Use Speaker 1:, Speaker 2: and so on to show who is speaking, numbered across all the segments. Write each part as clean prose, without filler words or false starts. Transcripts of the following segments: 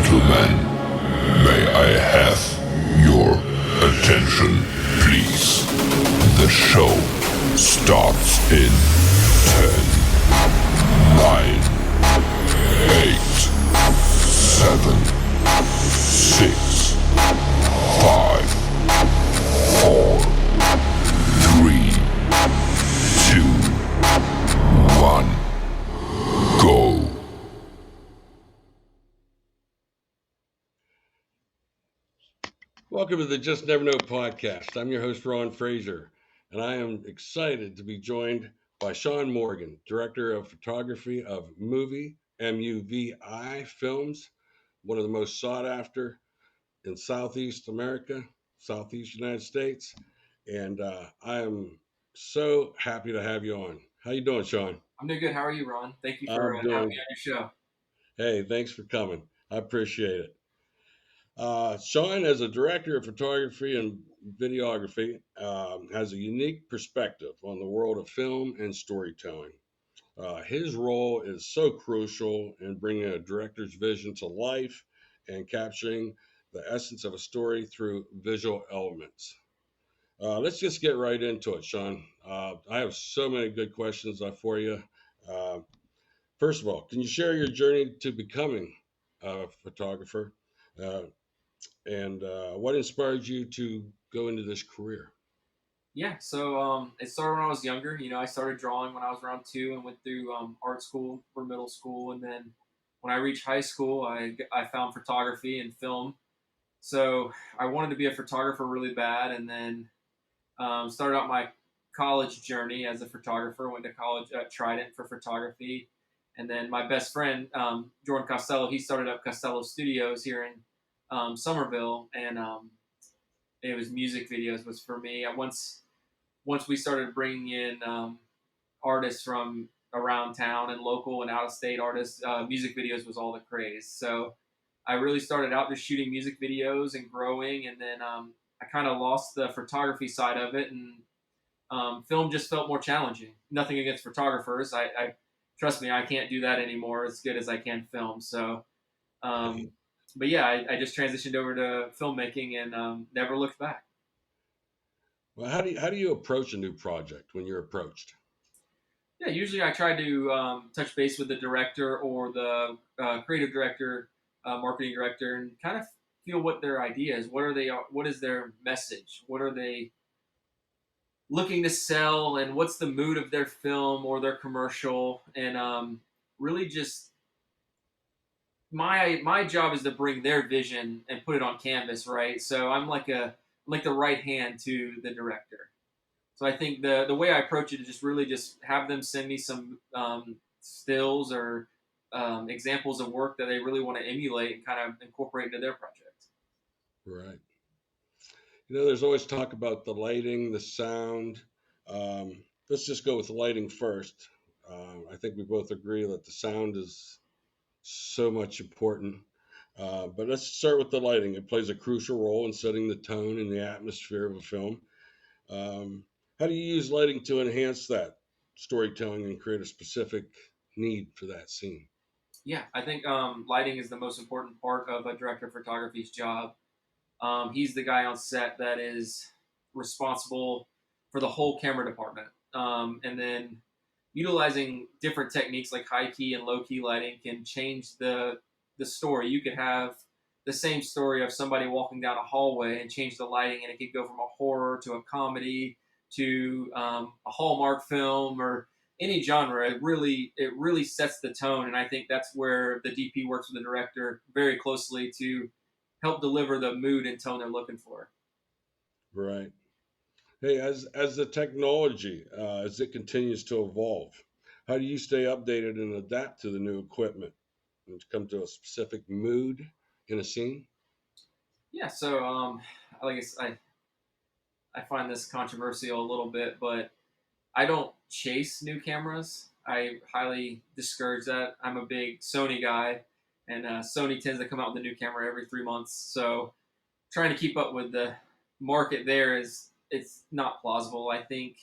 Speaker 1: gentlemen, may I have your attention, please? The show starts in 10, 9, 8, 7, 6, 5, 4, 3, 2, 1, go.
Speaker 2: Welcome to the Just Never Know podcast. I'm your host, Ron Frazier, and I am excited to be joined by Sean Morgan, Director of Photography of MUVI Films, one of the most sought after in Southeast America, Southeast United States. And I am so happy to have you on. How you doing, Sean?
Speaker 3: I'm doing good. How are you, Ron? Thank you for
Speaker 2: I'm
Speaker 3: having me
Speaker 2: doing,
Speaker 3: on your show.
Speaker 2: hey, thanks for coming. I appreciate it. Sean, as a director of photography and videography, has a unique perspective on the world of film and storytelling. His role is so crucial in bringing a director's vision to life and capturing the essence of a story through visual elements. Let's just get right into it, Sean. I have so many good questions for you. Uh, First of all, can you share your journey to becoming a photographer? Uh, and what inspired you to go into this career?
Speaker 3: Yeah, so it started when I was younger. I started drawing when I was around 2 and went through art school for middle school. And then when I reached high school, I found photography and film. So I wanted to be a photographer really bad. And then started out my college journey as a photographer. Went to college at Trident for photography. And then my best friend, Jordan Costello, he started up Costello Studios here in Somerville. And it was music videos was for me. Once we started bringing in artists from around town and local and out of state artists, music videos was all the craze. So I really started out just shooting music videos and growing, and then I kind of lost the photography side of it, and film just felt more challenging. Nothing against photographers. I trust me, I can't do that anymore as good as I can film. So um, but yeah, I just transitioned over to filmmaking and never looked back.
Speaker 2: Well, how do you approach a new project when you're approached?
Speaker 3: Yeah, usually I try to touch base with the director or the creative director, marketing director, and kind of feel what their idea is. What are they? What is their message? What are they looking to sell? And what's the mood of their film or their commercial? And really, just my job is to bring their vision and put it on canvas, right? So I'm like the right hand to the director. So I think the way I approach it is just really just have them send me some stills or examples of work that they really want to emulate and kind of incorporate into their project.
Speaker 2: Right. There's always talk about the lighting, the sound. Let's just go with lighting first. I think we both agree that the sound is so much important. But let's start with the lighting. It plays a crucial role in setting the tone and the atmosphere of a film. Um, how do you use lighting to enhance that storytelling and create a specific need for that scene?
Speaker 3: Yeah, I think lighting is the most important part of a director of photography's job. He's the guy on set that is responsible for the whole camera department. And then utilizing different techniques like high key and low key lighting can change the story. You could have the same story of somebody walking down a hallway and change the lighting, and it could go from a horror to a comedy to a Hallmark film or any genre. It really sets the tone, and I think that's where the DP works with the director very closely to help deliver the mood and tone they're looking for.
Speaker 2: Right. Hey, as the technology as it continues to evolve, how do you stay updated and adapt to the new equipment and to come to a specific mood in a scene?
Speaker 3: Yeah, so like I find this controversial a little bit, but I don't chase new cameras. I highly discourage that. I'm a big Sony guy, and Sony tends to come out with a new camera every 3 months. So trying to keep up with the market there is it's not plausible. I think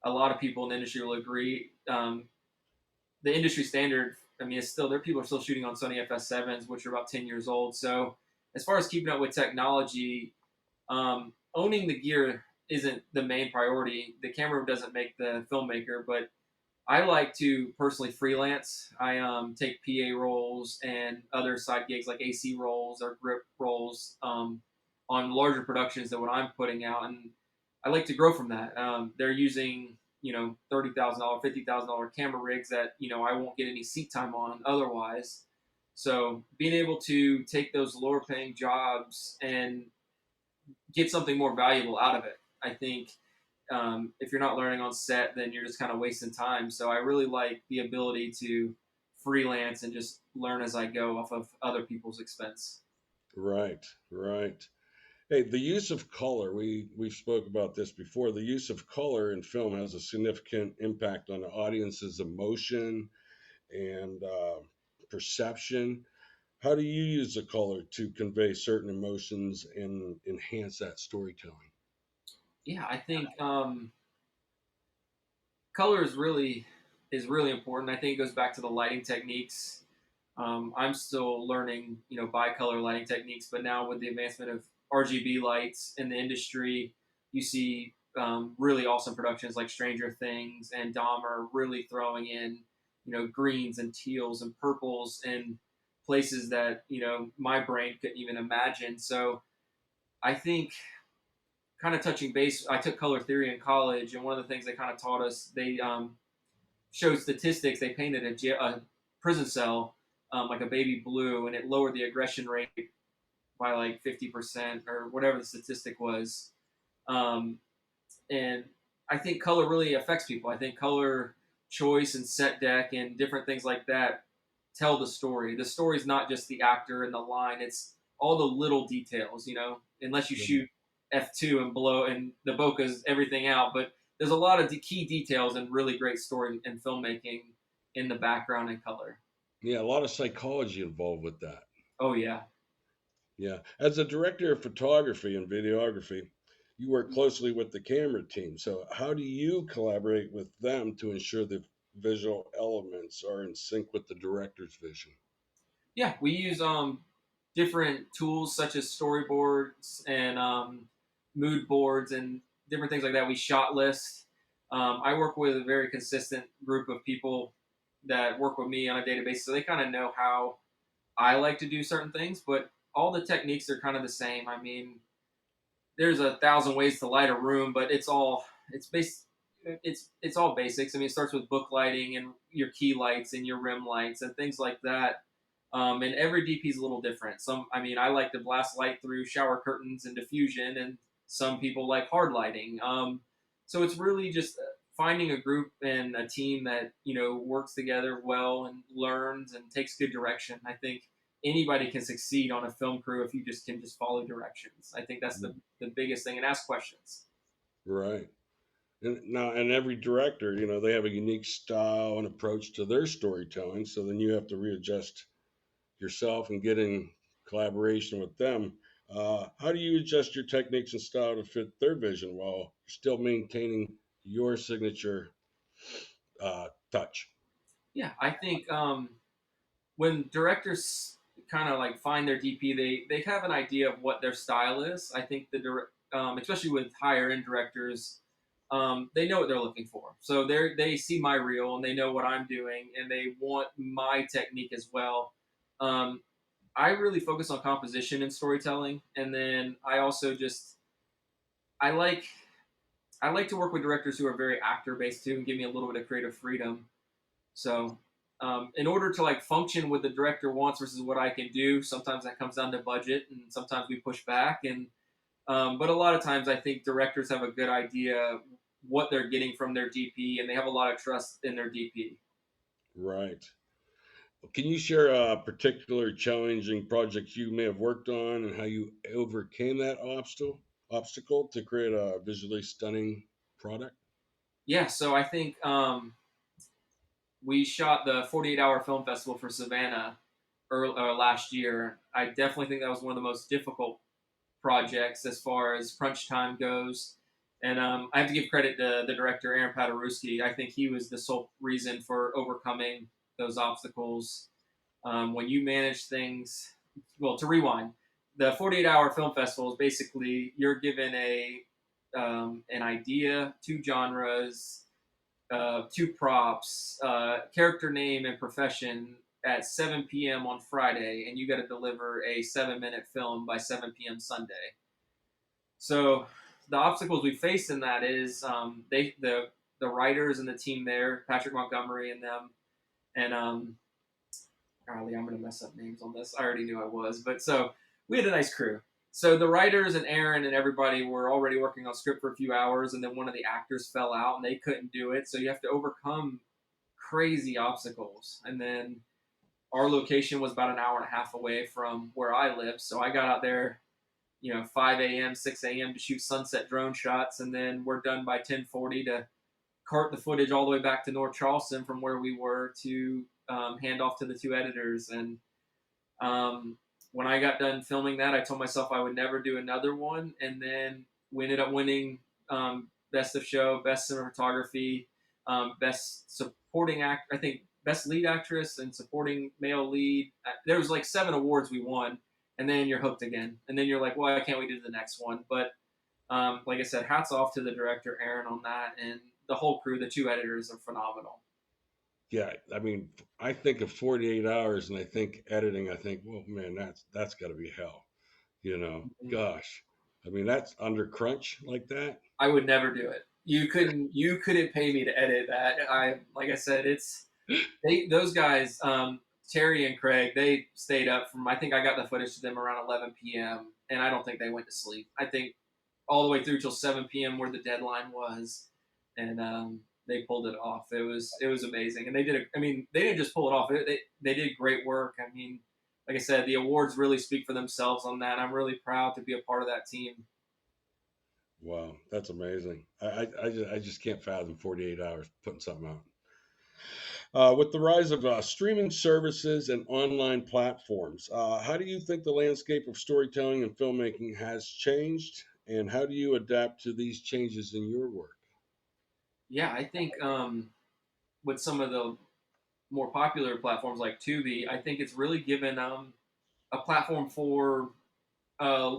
Speaker 3: a lot of people in the industry will agree. The industry standard I mean, it's still there. People are still shooting on Sony FS7s, which are about 10 years old. So as far as keeping up with technology, owning the gear isn't the main priority. The camera doesn't make the filmmaker, but I like to personally freelance. I take PA roles and other side gigs like AC roles or grip roles on larger productions than what I'm putting out, and I like to grow from that. They're using $30,000, $50,000 camera rigs that I won't get any seat time on otherwise. So being able to take those lower paying jobs and get something more valuable out of it, I think if you're not learning on set, then you're just kind of wasting time. So I really like the ability to freelance and just learn as I go off of other people's expense.
Speaker 2: Right, right. Hey, the use of color, we spoke about this before. The use of color in film has a significant impact on the audience's emotion and perception. How do you use the color to convey certain emotions and enhance that storytelling?
Speaker 3: Yeah, I think color is really important. I think it goes back to the lighting techniques. I'm still learning, bicolor lighting techniques, but now with the advancement of RGB lights in the industry, you see really awesome productions like Stranger Things and Dahmer really throwing in, greens and teals and purples in places that my brain couldn't even imagine. So I think kind of touching base, I took color theory in college, and one of the things they kind of taught us, they showed statistics. They painted a prison cell like a baby blue, and it lowered the aggression rate by like 50% or whatever the statistic was. Um, and I think color really affects people. I think color choice and set deck and different things like that tell the story. The story is not just the actor and the line; it's all the little details. Unless you shoot f2 and blow and the bokehs everything out, but there's a lot of key details and really great story and filmmaking in the background and color.
Speaker 2: Yeah, a lot of psychology involved with that.
Speaker 3: Oh yeah.
Speaker 2: Yeah. As a director of photography and videography, you work closely with the camera team. So, how do you collaborate with them to ensure the visual elements are in sync with the director's vision?
Speaker 3: Yeah, we use different tools such as storyboards and mood boards and different things like that. We shot list. I work with a very consistent group of people that work with me on a daily basis, so they kind of know how I like to do certain things, but all the techniques are kind of the same. I mean, there's a thousand ways to light a room, but it's all basics. I mean, it starts with book lighting and your key lights and your rim lights and things like that. And every DP is a little different. I mean, I like to blast light through shower curtains and diffusion, and some people like hard lighting. So it's really just finding a group and a team that works together well and learns and takes good direction. I think anybody can succeed on a film crew if you just can just follow directions. I think that's the biggest thing, and ask questions.
Speaker 2: Right. And every director, they have a unique style and approach to their storytelling. So then you have to readjust yourself and get in collaboration with them. How do you adjust your techniques and style to fit their vision while still maintaining your signature touch?
Speaker 3: Yeah, I think when directors kind of like find their DP, they have an idea of what their style is. I think especially with higher end directors, they know what they're looking for. So they see my reel and they know what I'm doing, and they want my technique as well. Um, I really focus on composition and storytelling, and then I also just I like I like to work with directors who are very actor based too and give me a little bit of creative freedom. So, in order to like function what the director wants versus what I can do, sometimes that comes down to budget, and sometimes we push back. And but a lot of times, I think directors have a good idea what they're getting from their DP, and they have a lot of trust in their DP.
Speaker 2: Right. Can you share a particular challenging project you may have worked on and how you overcame that obstacle to create a visually stunning product?
Speaker 3: Yeah, so I think we shot the 48-hour film festival for Savannah last year. I definitely think that was one of the most difficult projects as far as crunch time goes. And I have to give credit to the director, Aaron Paderewski. I think he was the sole reason for overcoming those obstacles. When you manage things, well, to rewind, the 48-hour film festival is basically you're given an idea, two genres, two props, character name and profession at 7 p.m. on Friday, and you got to deliver a 7-minute film by 7 p.m. Sunday. So the obstacles we face in that is the writers and the team there, Patrick Montgomery and them, and golly, I'm gonna mess up names on this. I already knew I was, but so we had a nice crew. So the writers and Aaron and everybody were already working on script for a few hours, and then one of the actors fell out and they couldn't do it. So you have to overcome crazy obstacles. And then our location was about an hour and a half away from where I live, so I got out there, 5 a.m., 6 a.m. to shoot sunset drone shots, and then we're done by 10:40 to cart the footage all the way back to North Charleston from where we were to hand off to the two editors. And when I got done filming that, I told myself I would never do another one. And then we ended up winning Best of Show, Best Cinematography, Best Supporting Act. I think Best Lead Actress and Supporting Male Lead. There was like 7 awards we won, and then you're hooked again. And then you're like, well, why can't we do the next one? But like I said, hats off to the director Aaron on that, and the whole crew. The 2 editors are phenomenal.
Speaker 2: Yeah, I mean, I think of 48 hours and I think editing, I think, well, man, that's got to be hell. Gosh. I mean, that's under crunch like that.
Speaker 3: I would never do it. You couldn't pay me to edit that. Like I said, those guys, Terry and Craig, they stayed up from, I think I got the footage to them around 11 p.m. and I don't think they went to sleep. I think all the way through till 7 p.m. where the deadline was, and they pulled it off. It was amazing, and they didn't just pull it off. They did great work. I mean, like I said, the awards really speak for themselves on that. I'm really proud to be a part of that team.
Speaker 2: Wow, that's amazing. I just can't fathom 48 hours putting something out. With the rise of streaming services and online platforms, how do you think the landscape of storytelling and filmmaking has changed, and how do you adapt to these changes in your work?
Speaker 3: Yeah, I think with some of the more popular platforms like Tubi, I think it's really given a platform for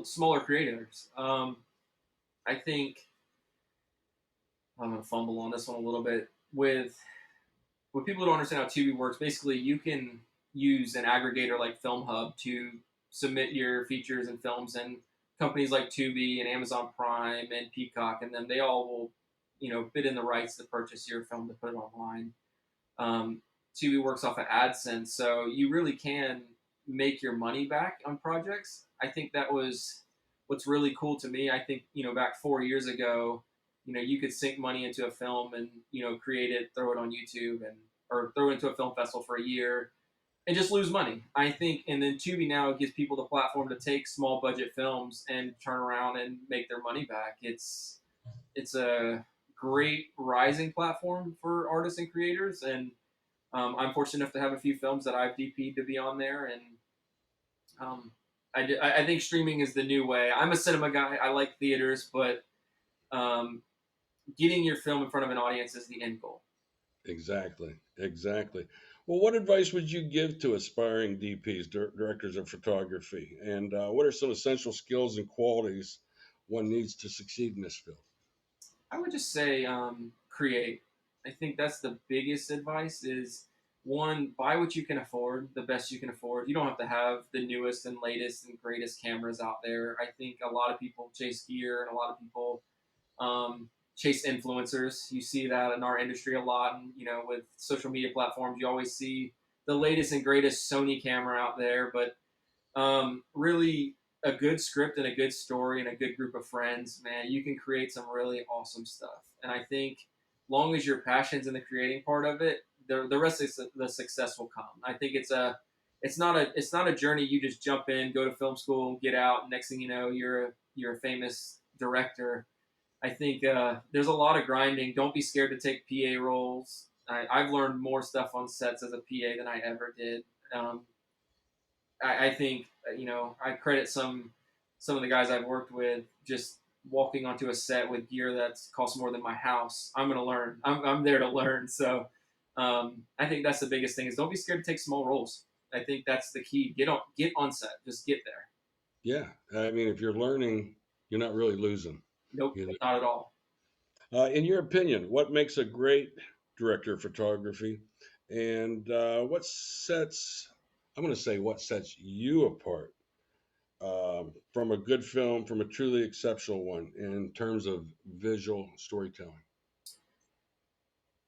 Speaker 3: smaller creators. I think I'm gonna fumble on this one a little bit with people who don't understand how Tubi works. Basically, you can use an aggregator like Film Hub to submit your features and films, and companies like Tubi and Amazon Prime and Peacock and them, they all will, bid in the rights to purchase your film to put it online. Um, Tubi works off of AdSense, so you really can make your money back on projects. I think that was what's really cool to me. I think back 4 years ago, you could sink money into a film and create it, throw it on YouTube, and or throw it into a film festival for a year and just lose money. I think, and then Tubi now gives people the platform to take small budget films and turn around and make their money back. It's a great rising platform for artists and creators, and I'm fortunate enough to have a few films that I've DP'd to be on there, and um, I think streaming is the new way. I'm a cinema guy. I like theaters, but um, getting your film in front of an audience is the end goal.
Speaker 2: Exactly, exactly. Well, what advice would you give to aspiring DPs, directors of photography, and what are some essential skills and qualities one needs to succeed in this field?
Speaker 3: I would just say create. I think that's the biggest advice is one, buy what you can afford, the best you can afford. You don't have to have the newest and latest and greatest cameras out there. I think a lot of people chase gear and a lot of people chase influencers. You see that in our industry a lot, and with social media platforms, you always see the latest and greatest Sony camera out there. But really, a good script and a good story and a good group of friends, man, you can create some really awesome stuff. And I think, long as your passion's in the creating part of it, the rest of the success will come. I think it's not a journey you just jump in, go to film school, get out, and next thing you know, you're a famous director. I think there's a lot of grinding. Don't be scared to take PA roles. I've learned more stuff on sets as a PA than I ever did. Um, I think I credit some of the guys I've worked with just walking onto a set with gear that's cost more than my house. I'm gonna learn. I'm there to learn. So I think that's the biggest thing is don't be scared to take small roles. I think that's the key. Get on set, just get there.
Speaker 2: Yeah, I mean, if you're learning, you're not really losing.
Speaker 3: Nope,
Speaker 2: You
Speaker 3: not at all.
Speaker 2: In your opinion, what makes a great director of photography, and what sets, I'm going to say, what sets you apart from a good film, from a truly exceptional one in terms of visual storytelling?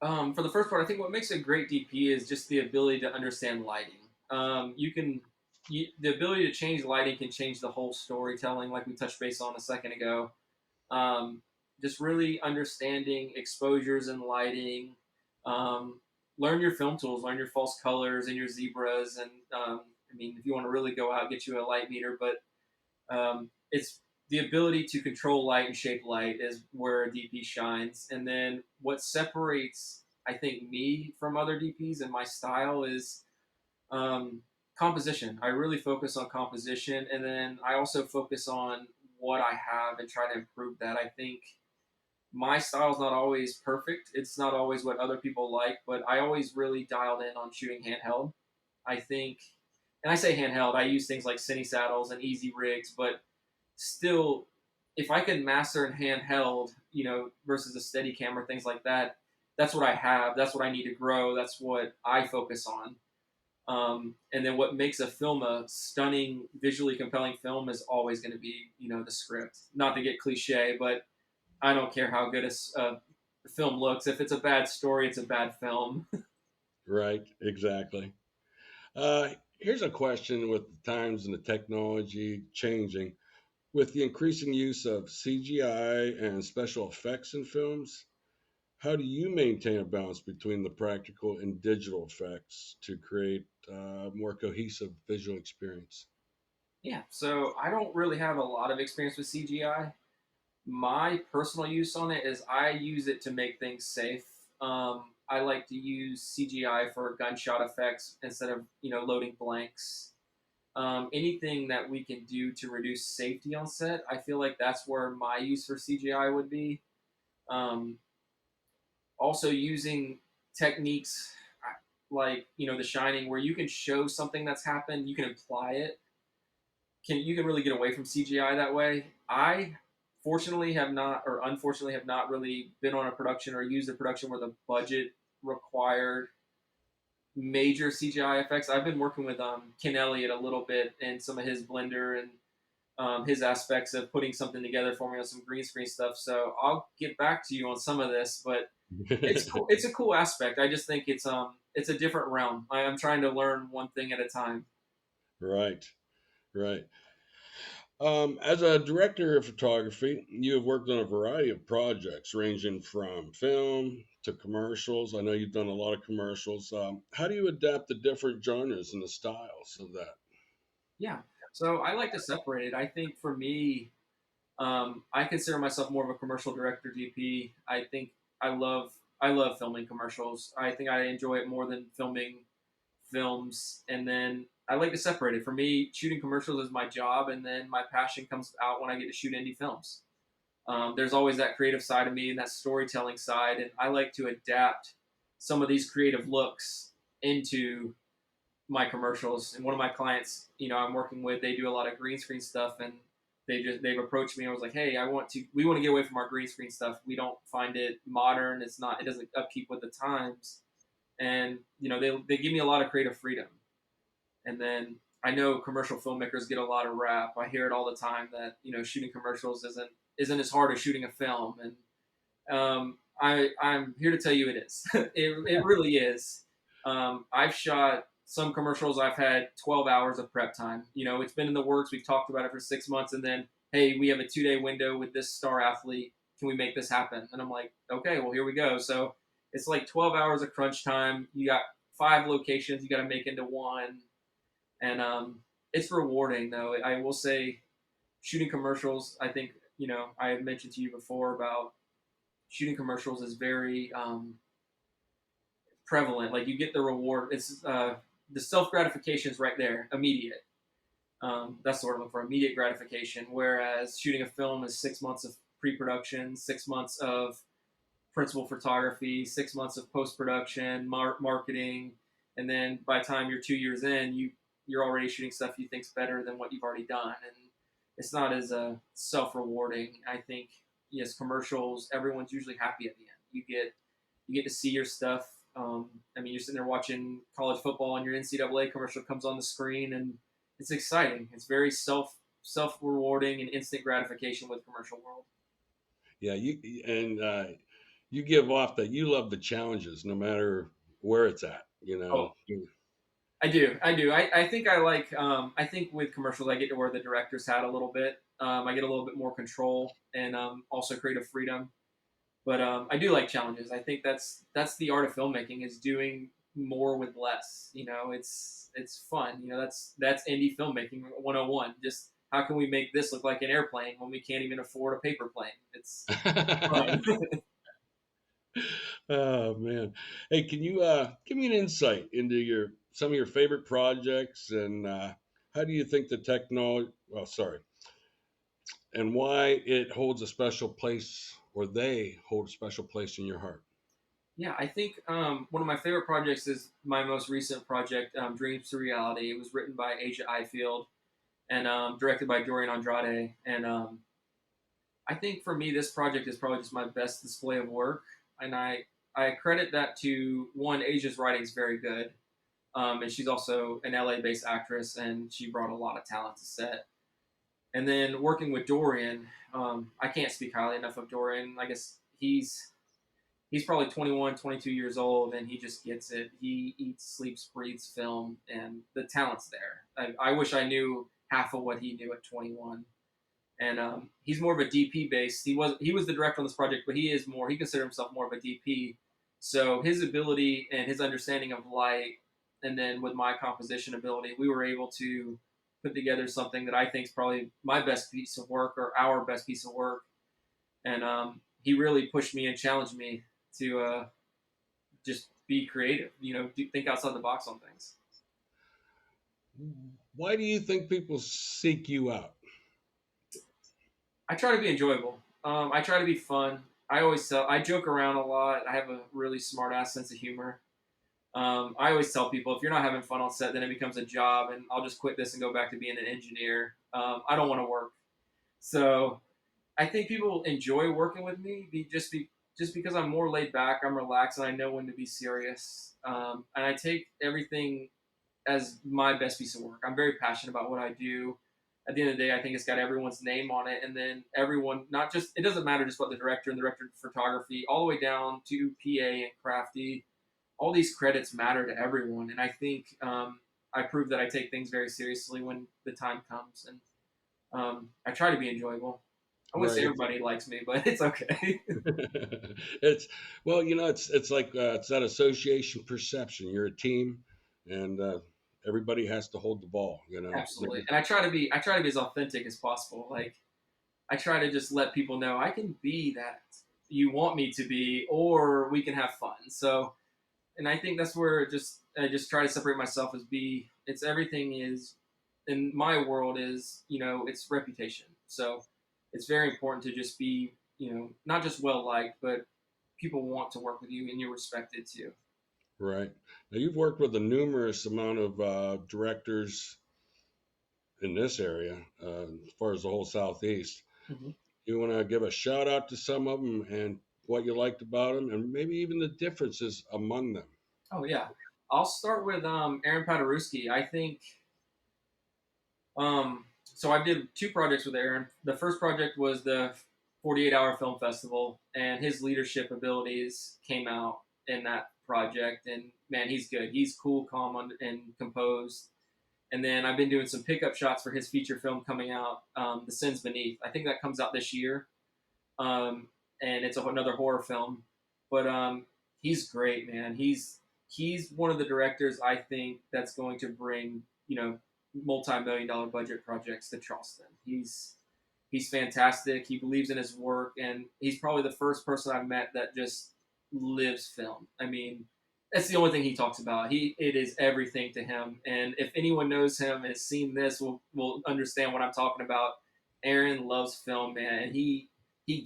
Speaker 3: For the first part, I think what makes a great DP is just the ability to understand lighting. The ability to change lighting can change the whole storytelling, like we touched base on a second ago. Um, just really understanding exposures and lighting. Um, Learn your film tools, learn your false colors and your zebras, and I mean, if you want to really go out, get you a light meter, but it's the ability to control light and shape light is where a DP shines. And then what separates, I think, me from other DPs and my style is um, composition. I really focus on composition, and then I also focus on what I have and try to improve that. I think my style is not always perfect. It's not always what other people like, but I always really dialed in on shooting handheld. I think, and I say handheld, I use things like cine saddles and easy rigs, but still, if I could master in handheld, versus a steady camera, things like that, that's what I have. That's what I need to grow. That's what I focus on. And then what makes a film a stunning, visually compelling film is always going to be, the script. Not to get cliche, but I don't care how good a film looks. If it's a bad story, it's a bad film.
Speaker 2: Right, exactly. Here's a question with the times and the technology changing. With the increasing use of CGI and special effects in films, how do you maintain a balance between the practical and digital effects to create a more cohesive visual experience?
Speaker 3: Yeah, so I don't really have a lot of experience with CGI. My personal use on it is I use it to make things safe. I like to use CGI for gunshot effects instead of loading blanks. Anything that we can do to reduce safety on set, I feel like that's where my use for CGI would be. Um, Also using techniques like The Shining, where you can show something that's happened, you can imply it. You can really get away from CGI that way. I fortunately have not, or unfortunately have not really been on a production or used a production where the budget required major CGI effects. I've been working with Ken Elliott a little bit and some of his Blender and his aspects of putting something together for me on some green screen stuff. So I'll get back to you on some of this, but it's cool. It's a cool aspect. I just think it's a different realm. I'm trying to learn one thing at a time.
Speaker 2: Right, right. As a director of photography, you have worked on a variety of projects ranging from film to commercials. I know you've done a lot of commercials. How do you adapt the different genres and the styles of that?
Speaker 3: Yeah. So I like to separate it. I think for me, I consider myself more of a commercial director, DP. I think I love filming commercials. I think I enjoy it more than filming films. And then I like to separate it. For me, shooting commercials is my job, and then my passion comes out when I get to shoot indie films. There's always that creative side of me and that storytelling side, and I like to adapt some of these creative looks into my commercials. And one of my clients, I'm working with, they do a lot of green screen stuff, and they've approached me. I was like, hey, we want to get away from our green screen stuff. We don't find it modern. It doesn't upkeep with the times. And they give me a lot of creative freedom. And then I know commercial filmmakers get a lot of rap. I hear it all the time that shooting commercials isn't as hard as shooting a film, and I'm here to tell you it is. It really is. I've shot some commercials. I've had 12 hours of prep time. It's been in the works. We've talked about it for 6 months, and then hey, we have a 2-day window with this star athlete. Can we make this happen? And I'm like, okay, well here we go. So it's like 12 hours of crunch time. You got 5 locations you got to make into one, and it's rewarding though. I will say, shooting commercials. I think I had mentioned to you before about shooting commercials is very prevalent. Like you get the reward. It's the self gratification is right there, immediate. That's the word I'm looking for, immediate gratification. Whereas shooting a film is 6 months of pre-production, 6 months of principal photography, 6 months of post production, marketing, and then by the time you're 2 years in, you're already shooting stuff you think's better than what you've already done, and it's not as self rewarding. I think yes, commercials, everyone's usually happy at the end. You get to see your stuff. I mean, you're sitting there watching college football, and your NCAA commercial comes on the screen, and it's exciting. It's very self rewarding and instant gratification with commercial world.
Speaker 2: Yeah, you give off that you love the challenges, no matter where it's at.
Speaker 3: Oh, I do. I think I like. I think with commercials, I get to wear the director's hat a little bit. I get a little bit more control and also creative freedom. But I do like challenges. I think that's the art of filmmaking, is doing more with less. It's fun. That's indie filmmaking 101. Just how can we make this look like an airplane when we can't even afford a paper plane? It's fun.
Speaker 2: Oh man, hey, can you give me an insight into your some of your favorite projects and how do you think the technology? Well, sorry, and why it holds a special place, or they hold a special place in your heart.
Speaker 3: Yeah, I think one of my favorite projects is my most recent project, Dreams to Reality. It was written by Asia Ifield and directed by Dorian Andrade. And I think for me, this project is probably just my best display of work. And I credit that to one, Asia's writing is very good. And she's also an LA based actress, and she brought a lot of talent to set. And then working with Dorian, I can't speak highly enough of Dorian. I guess he's probably 21, 22 years old, and he just gets it. He eats, sleeps, breathes film, and the talent's there. I wish I knew half of what he knew at 21. And he's more of a DP based. He was the director on this project, but he considers himself more of a DP. So his ability and his understanding of light, and then with my composition ability, we were able to put together something that I think is probably my best piece of work, or our best piece of work. And he really pushed me and challenged me to just be creative. Think outside the box on things.
Speaker 2: Why do you think people seek you out?
Speaker 3: I try to be enjoyable. I try to be fun. I joke around a lot. I have a really smart ass sense of humor. I always tell people, if you're not having fun on set, then it becomes a job, and I'll just quit this and go back to being an engineer. I don't want to work. So I think people enjoy working with me just because I'm more laid back, I'm relaxed, and I know when to be serious. And I take everything as my best piece of work. I'm very passionate about what I do. At the end of the day, I think it's got everyone's name on it, and then everyone, not just, it doesn't matter just about the director and the director of photography, all the way down to PA and crafty. All these credits matter to everyone, and I think I prove that I take things very seriously when the time comes, and I try to be enjoyable. I wouldn't say
Speaker 2: Right.
Speaker 3: everybody likes me, but it's okay.
Speaker 2: It's well, it's like it's that association perception. You're a team, and everybody has to hold the ball.
Speaker 3: Absolutely, and I try to be as authentic as possible. Like, I try to just let people know I can be that you want me to be, or we can have fun. So, and I think that's where I just try to separate myself as be. It's everything is in my world is it's reputation. So it's very important to just be not just well liked, but people want to work with you and you're respected too.
Speaker 2: Right. Now you've worked with a numerous amount of directors in this area, as far as the whole southeast.
Speaker 3: Hmm.
Speaker 2: You want to give a shout out to some of them and what you liked about them, and maybe even the differences among them.
Speaker 3: Oh yeah, I'll start with Aaron Paderewski. I think so I did two projects with Aaron. The first project was the 48-hour film festival, and his leadership abilities came out in that project. And man, he's good. He's cool, calm, and composed. And then I've been doing some pickup shots for his feature film coming out, The Sins Beneath. I think that comes out this year, and it's another horror film. But he's great, man. He's one of the directors I think that's going to bring multi-million-dollar budget projects to Charleston. He's fantastic. He believes in his work, and he's probably the first person I've met that just lives film. I mean, that's the only thing he talks about. It is everything to him. And if anyone knows him and has seen this, will understand what I'm talking about. Aaron loves film, man, and he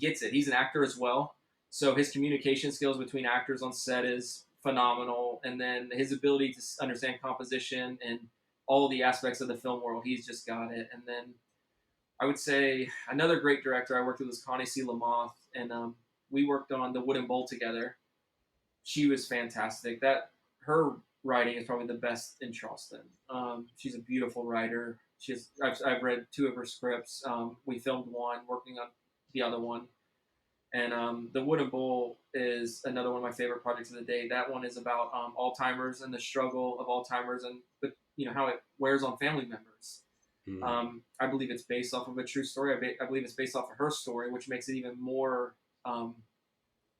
Speaker 3: gets it. He's an actor as well, So his communication skills between actors on set is phenomenal, and then his ability to understand composition and all the aspects of the film world, he's just got it. And then I would say another great director I worked with was Connie C. Lamoth, and we worked on The Wooden Bowl together. She was fantastic. That her writing is probably the best in Charleston. She's a beautiful writer. I've read two of her scripts. We filmed one, working on the other one. And The Wooden Bowl is another one of my favorite projects of the day. That one is about Alzheimer's and the struggle of Alzheimer's, and how it wears on family members. I believe it's based off of a true story. I believe it's based off of her story, which makes it even more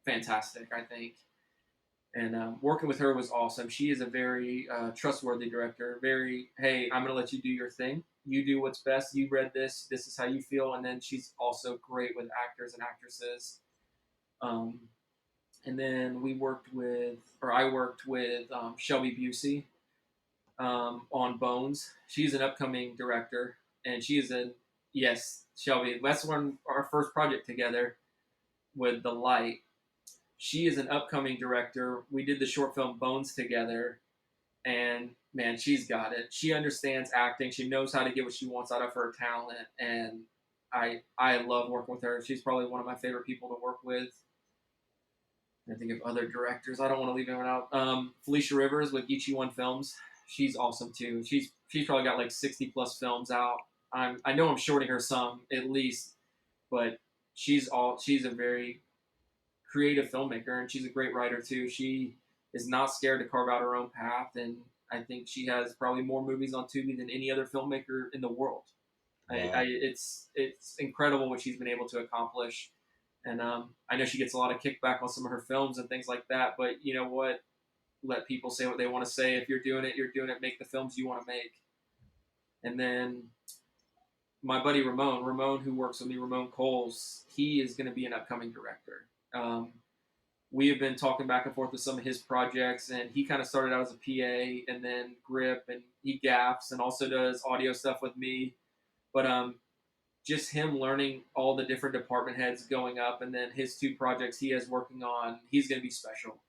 Speaker 3: fantastic, I think. And working with her was awesome. She is a very trustworthy director. Very, hey, I'm going to let you do your thing. You do what's best. You read this. This is how you feel. And then she's also great with actors and actresses. And then I worked with Shelby Busey on Bones. She's an upcoming director, and yes, Shelby. That's one our first project together with The Light. She is an upcoming director. We did the short film Bones together, and man, she's got it. She understands acting. She knows how to get what she wants out of her talent, and I love working with her. She's probably one of my favorite people to work with. I think of other directors. I don't want to leave anyone out. Felicia Rivers with Ichi1 Films. She's awesome too. She's probably got like 60 plus films out. I know I'm shorting her some at least, but she's a very creative filmmaker, and she's a great writer too. She is not scared to carve out her own path, and I think she has probably more movies on Tubi than any other filmmaker in the world.
Speaker 2: Wow.
Speaker 3: It's incredible what she's been able to accomplish. And I know she gets a lot of kickback on some of her films and things like that. But you know what? Let people say what they want to say. If you're doing it, you're doing it. Make the films you want to make. And then my buddy Ramon, who works with me, Ramon Coles, he is going to be an upcoming director. We have been talking back and forth with some of his projects, and he kind of started out as a PA and then grip, and he gaffs and also does audio stuff with me. But just him learning all the different department heads going up, and then his two projects he has working on, he's going to be special.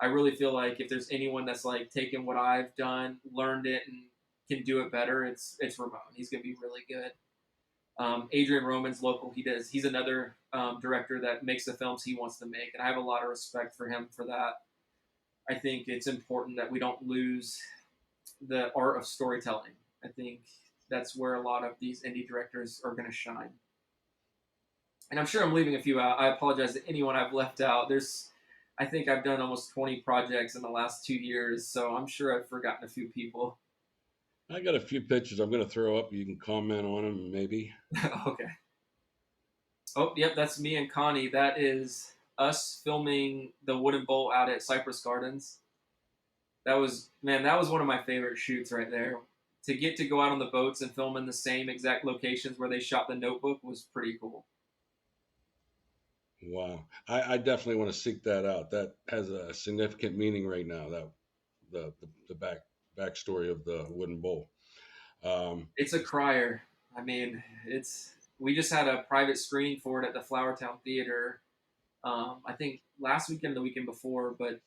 Speaker 3: I really feel like if there's anyone that's like taken what I've done, learned it, and can do it better, it's Ramon. He's going to be really good. Adrian Roman's local. He's another director that makes the films he wants to make, and I have a lot of respect for him for that. I think it's important that we don't lose the art of storytelling. I think that's where a lot of these indie directors are going to shine. And I'm sure I'm leaving a few out. I apologize to anyone I've left out. I think I've done almost 20 projects in the last 2 years, so I'm sure I've forgotten a few people.
Speaker 2: I got a few pictures I'm going to throw up. You can comment on them, maybe.
Speaker 3: Okay. Oh, yep, that's me and Connie. That is us filming the Wooden Bowl out at Cypress Gardens. That was one of my favorite shoots right there. To get to go out on the boats and film in the same exact locations where they shot The Notebook was pretty cool.
Speaker 2: Wow. I definitely want to seek that out. That has a significant meaning right now, that the backstory of the Wooden Bowl.
Speaker 3: It's a crier. I mean, we just had a private screening for it at the Flowertown Theater. I think last weekend, the weekend before, but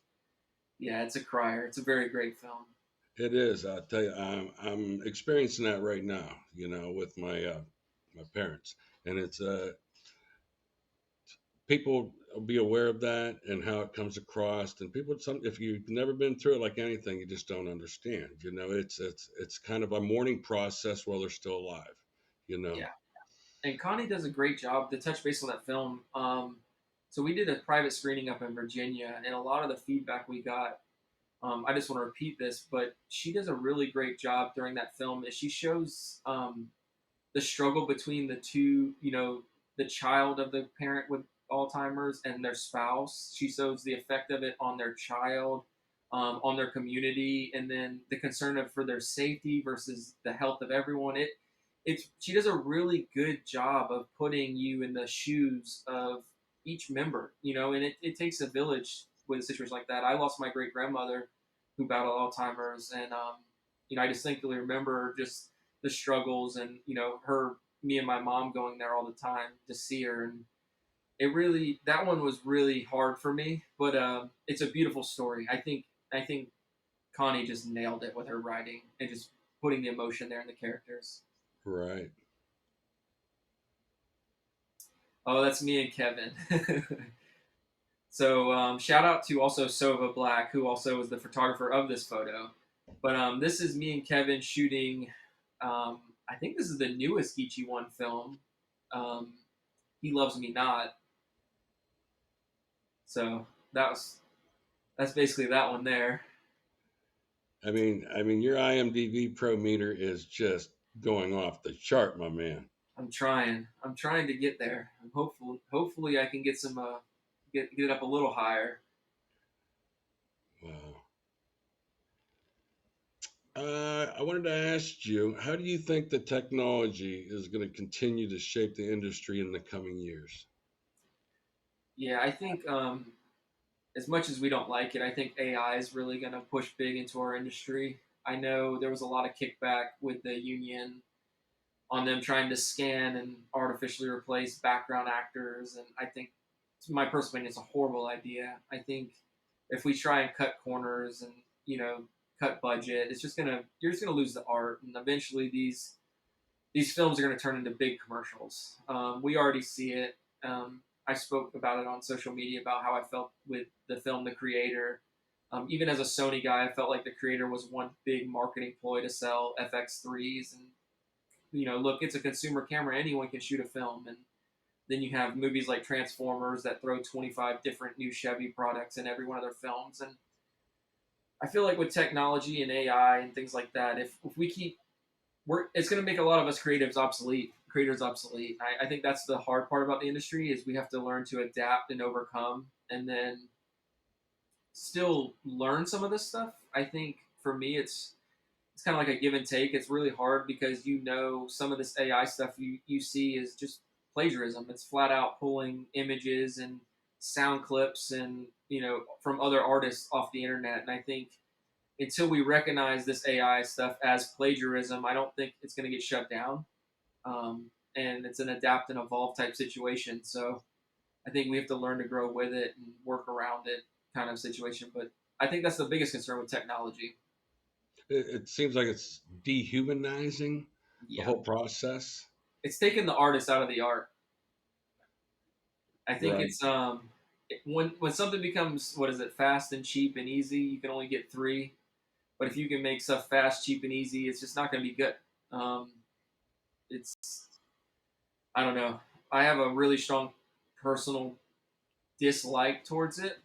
Speaker 3: yeah, it's a crier. It's a very great film.
Speaker 2: It is. I'll tell you, I'm experiencing that right now, with my parents. And it's people be aware of that and how it comes across. And if you've never been through it, like anything, you just don't understand. It's kind of a mourning process while they're still alive.
Speaker 3: Yeah, and Connie does a great job to touch base on that film. So we did a private screening up in Virginia, and a lot of the feedback we got. I just want to repeat this, but she does a really great job during that film. She shows the struggle between the two, the child of the parent with Alzheimer's and their spouse. She shows the effect of it on their child, on their community, and then the concern for their safety versus the health of everyone. She does a really good job of putting you in the shoes of each member, and it takes a village with a situation like that. I lost my great grandmother who battled Alzheimer's, and I distinctly remember just the struggles and me and my mom going there all the time to see her, and that one was really hard for me, but it's a beautiful story. I think Connie just nailed it with her writing and just putting the emotion there in the characters.
Speaker 2: Right.
Speaker 3: Oh, that's me and Kevin. So shout out to also Sova Black, who also was the photographer of this photo. But this is me and Kevin shooting. I think this is the newest Geechee One film. Um, he Loves Me Not. So that's basically that one there.
Speaker 2: I mean, your IMDb Pro meter is just going off the chart, my man.
Speaker 3: I'm trying. I'm trying to get there. Hopefully I can get some get it up a little higher.
Speaker 2: Wow. I wanted to ask you, how do you think the technology is going to continue to shape the industry in the coming years?
Speaker 3: Yeah, I think as much as we don't like it, I think AI is really going to push big into our industry. I know there was a lot of kickback with the union on them trying to scan and artificially replace background actors, and I think, to my personal opinion, it's a horrible idea. I think if we try and cut corners and cut budget, it's just gonna you're just gonna lose the art, and eventually these films are going to turn into big commercials. We already see it. I spoke about it on social media about how I felt with the film The Creator. Even as a Sony guy, I felt like The Creator was one big marketing ploy to sell FX3s. And, look, it's a consumer camera. Anyone can shoot a film. And then you have movies like Transformers that throw 25 different new Chevy products in every one of their films. And I feel like with technology and AI and things like that, if we keep it's going to make a lot of us creators obsolete. I think that's the hard part about the industry is we have to learn to adapt and overcome and then still learn some of this stuff. I think for me it's kind of like a give and take. It's really hard because some of this AI stuff you see is just plagiarism. It's flat out pulling images and sound clips and from other artists off the internet. And I think until we recognize this AI stuff as plagiarism, I don't think it's going to get shut down. And it's an adapt and evolve type situation. So I think we have to learn to grow with it and work around it kind of situation. But I think that's the biggest concern with technology.
Speaker 2: It seems like it's dehumanizing the
Speaker 3: Yeah.
Speaker 2: whole process.
Speaker 3: It's taking the artist out of the art. I think
Speaker 2: Right.
Speaker 3: it's when something becomes, what is it, fast and cheap and easy, you can only get three. But if you can make stuff fast, cheap, and easy, it's just not going to be good. Um, it's I don't know. I have a really strong personal dislike towards it.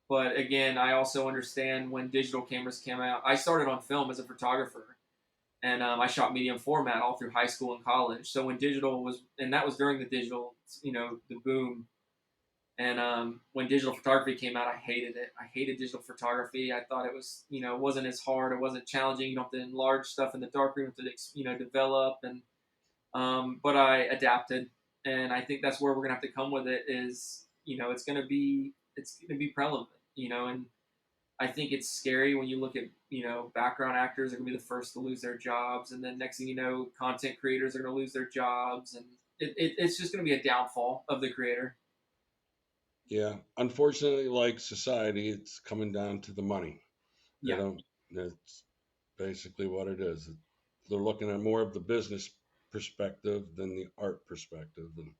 Speaker 3: But again, I also understand when digital cameras came out. I started on film as a photographer, and I shot medium format all through high school and college. So when digital was, and that was during the digital, the boom. And when digital photography came out, I hated it. I hated digital photography. I thought it was, it wasn't as hard. It wasn't challenging. You don't have to enlarge stuff in the darkroom to, develop. And but I adapted, and I think that's where we're gonna have to come with it. Is it's gonna be prevalent. And I think it's scary when you look at background actors are gonna be the first to lose their jobs, and then next thing you know, content creators are gonna lose their jobs, and it's just gonna be a downfall of the creator.
Speaker 2: Yeah. Unfortunately, like society, it's coming down to the money. They
Speaker 3: Yeah.
Speaker 2: don't. That's basically what it is. They're looking at more of the business perspective than the art perspective, and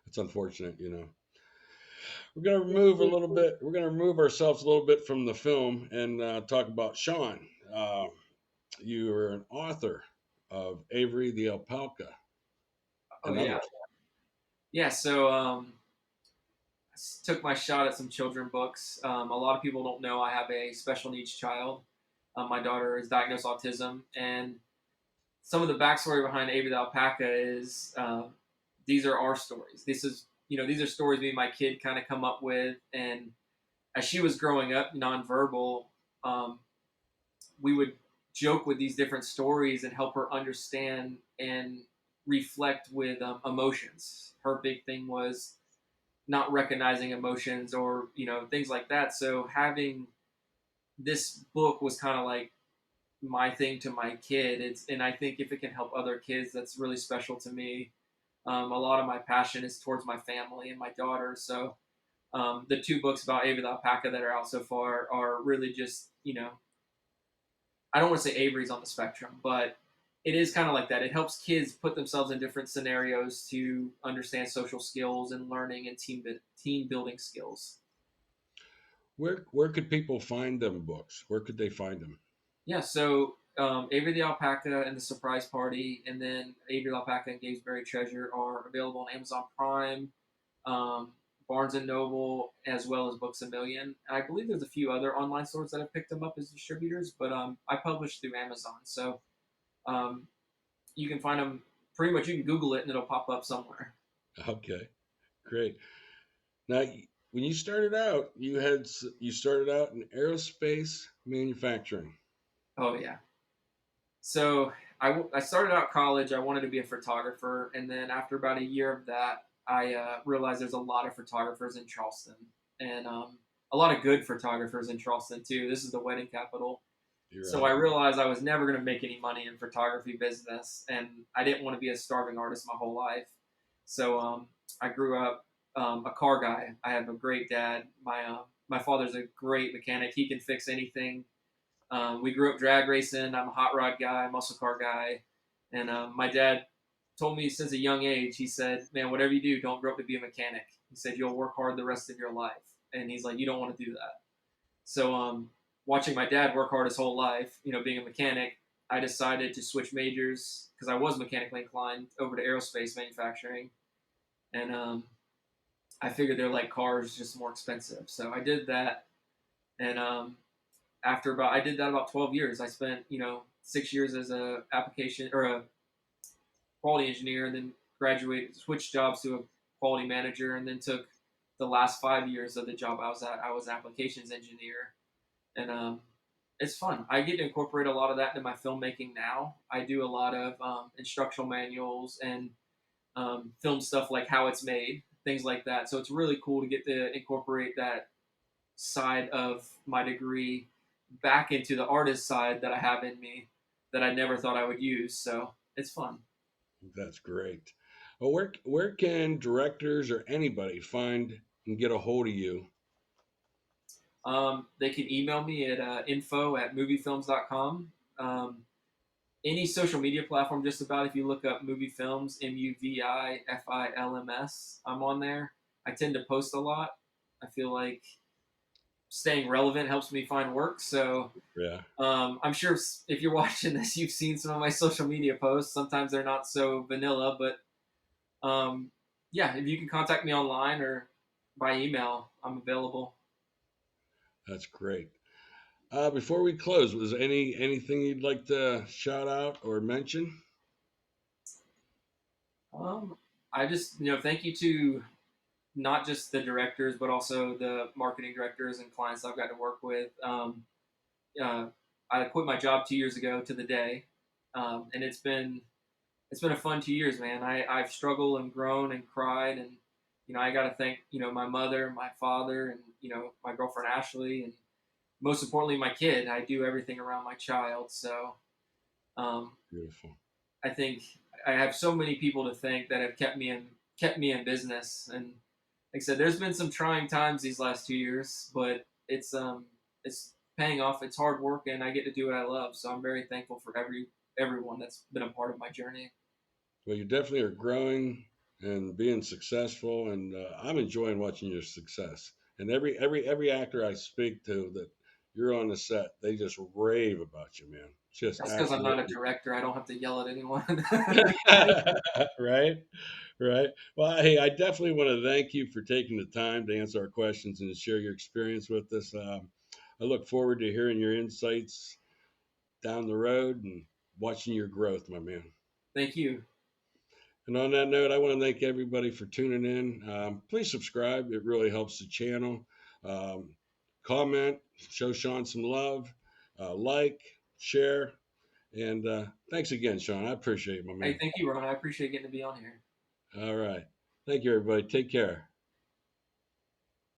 Speaker 2: it's unfortunate. We're going to remove a little bit. We're going to remove ourselves a little bit from the film and talk about Sean. Uh, you are an author of Avery the Alpaca
Speaker 3: Oh
Speaker 2: and
Speaker 3: yeah.
Speaker 2: others.
Speaker 3: Yeah. So took my shot at some children books. A lot of people don't know I have a special needs child. My daughter is diagnosed autism, and some of the backstory behind Avery the Alpaca is these are our stories. These are stories me and my kid kind of come up with, and as she was growing up, nonverbal, um, we would joke with these different stories and help her understand and reflect with emotions. Her big thing was not recognizing emotions or things like that. So having this book was kind of like my thing to my kid. And I think if it can help other kids, that's really special to me. A lot of my passion is towards my family and my daughter. So the two books about Avery the alpaca that are out so far are really just, I don't want to say Avery's on the spectrum, but it is kind of like that. It helps kids put themselves in different scenarios to understand social skills and learning and team building skills.
Speaker 2: Where could people find them books? Where could they find them?
Speaker 3: Yeah, so Avery the Alpaca and the Surprise Party, and then Avery the Alpaca and Gabe's Buried Treasure are available on Amazon Prime, um, Barnes and Noble, as well as Books a Million. And I believe there's a few other online stores that have picked them up as distributors, but I publish through Amazon, so um, you can find them pretty much. You can Google it and it'll pop up somewhere.
Speaker 2: Okay, great. Now, when you started out, you started out in aerospace manufacturing.
Speaker 3: Oh yeah. So I started out college. I wanted to be a photographer, and then after about a year of that, I realized there's a lot of photographers in Charleston, and a lot of good photographers in Charleston too. This is the wedding capital.
Speaker 2: You're
Speaker 3: So I
Speaker 2: right.
Speaker 3: realized I was never going to make any money in photography business, and I didn't want to be a starving artist my whole life. So I grew up a car guy. I have a great dad. My father's a great mechanic. He can fix anything. We grew up drag racing. I'm a hot rod guy, muscle car guy, and my dad told me since a young age. He said, "Man, whatever you do, don't grow up to be a mechanic." He said, "You'll work hard the rest of your life," and he's like, "You don't want to do that." So, watching my dad work hard his whole life, being a mechanic, I decided to switch majors because I was mechanically inclined over to aerospace manufacturing, and I figured they're like cars, just more expensive. So I did that, and I did that about 12 years. I spent 6 years as a application or a quality engineer, and then graduated, switched jobs to a quality manager, and then took the last 5 years of the job I was at. I was an applications engineer, and it's fun. I get to incorporate a lot of that into my filmmaking now. I do a lot of instructional manuals and film stuff like how it's made, things like that. So it's really cool to get to incorporate that side of my degree back into the artist side that I have in me that I never thought I would use. So it's fun.
Speaker 2: That's great. Well, where can directors or anybody find and get a hold of you?
Speaker 3: They can email me at info@movifilms.com. Any social media platform, just about. If you look up Movie Films, MUVI FILMS, I'm on there. I tend to post a lot. I feel like staying relevant helps me find work. So
Speaker 2: Yeah,
Speaker 3: I'm sure if you're watching this, you've seen some of my social media posts. Sometimes they're not so vanilla, but yeah, if you can contact me online or by email, I'm available.
Speaker 2: that's great. Before we close, was anything you'd like to shout out or mention?
Speaker 3: Um, I just, thank you to not just the directors, but also the marketing directors and clients I've got to work with. Uh, I quit my job 2 years ago to the day, and it's been a fun 2 years, man. I've struggled and grown and cried, and I got to thank my mother, my father, and my girlfriend Ashley, and most importantly my kid. I do everything around my child, so um,
Speaker 2: Beautiful.
Speaker 3: I think I have so many people to thank that have kept me in business. And like I said, there's been some trying times these last 2 years, but it's paying off. It's hard work, and I get to do what I love. So I'm very thankful for everyone that's been a part of my journey.
Speaker 2: Well, you definitely are growing and being successful, and I'm enjoying watching your success. And every actor I speak to that you're on the set, they just rave about you, man. Just
Speaker 3: That's because I'm not a
Speaker 2: absolutely.
Speaker 3: director. I don't have to yell at anyone.
Speaker 2: Right, right. Well, hey, I definitely want to thank you for taking the time to answer our questions and to share your experience with us. I look forward to hearing your insights down the road and watching your growth, my man.
Speaker 3: Thank you.
Speaker 2: And on that note, I want to thank everybody for tuning in. Please subscribe, it really helps the channel. Um, Comment, show Sean some love, like, share. And thanks again, Sean. I appreciate it, my
Speaker 3: Hey,
Speaker 2: man.
Speaker 3: thank you, Ron. I appreciate getting to be on here.
Speaker 2: All right. Thank you, everybody. Take care.